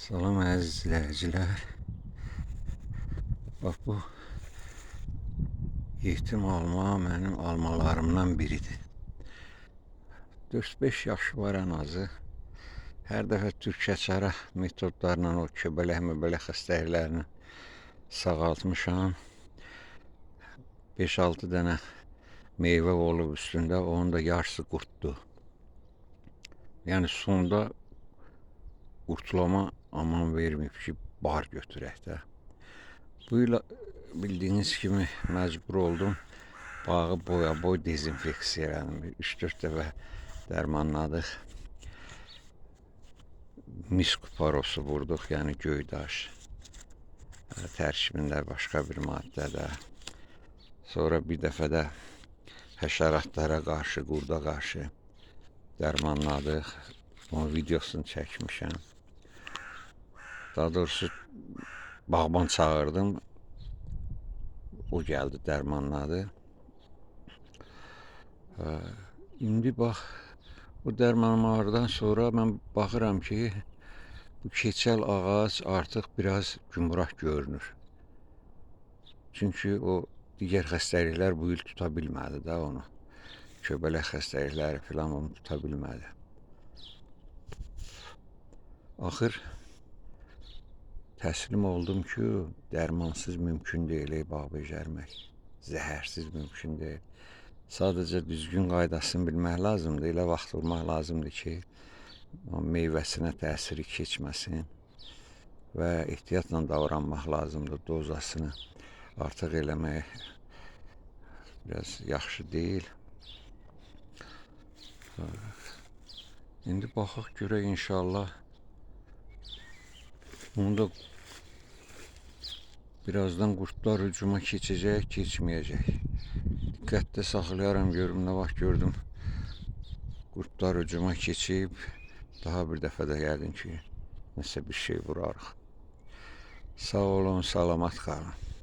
Salam əziz izləyicilər. Bax bu yetim alma mənim almalarımdan biridir. 4-5 yaşı var ən azı. Hər dəfə türkəçara metodlarla o köbələk xəstəliklərini sağaltmışam. 5-6 dənə meyvə olub üstündə, onun da yarısı qurtdu. Yəni sonda qurtulama aman verməyib ki, bar götürək də. Bu il bildiyiniz kimi məcbur oldum bağı boya-boy dezinfeksiya elədim. 3-4 dəfə dərmanladıq. Miskuparosu vurduq, yəni göydaş. Tərkibində başqa bir maddədə. Sonra bir dəfə də həşəratlara qarşı, qurda qarşı dərmanladıq. Onun videosunu çəkmişəm. Daha doğrusu bağban çağırdım. O gəldi, dərmanladı. İndi bax, o dərmanlamalardan sonra mən baxıram ki, bu keçəl ağac artıq biraz gümrah görünür. Çünki o digər xəstəliklər bu il tuta bilmədi də onu. Köbələk xəstəlikləri filan onu tuta bilmədi. Axır təslim oldum ki, dərmansız mümkün deyil bağ becərmək. Zəhərsiz mümkün deyil. Sadəcə düzgün qaydasını bilmək lazımdır. Elə vaxt vurmaq lazımdır ki, meyvəsinə təsiri keçməsin və ehtiyatla davranmaq lazımdır. Dozasını artıq eləmək biraz yaxşı deyil. İndi baxaq görək inşallah. Onda birazdan qurtlar hücuma keçəcək, keçməyəcək. Diqqətdə saxlayaram, görüm nə vaxt gördüm. Qurtlar hücuma keçib, daha bir dəfə də yəqin ki, nəsə bir şey vurarıq. Sağ olun, salamat qalın.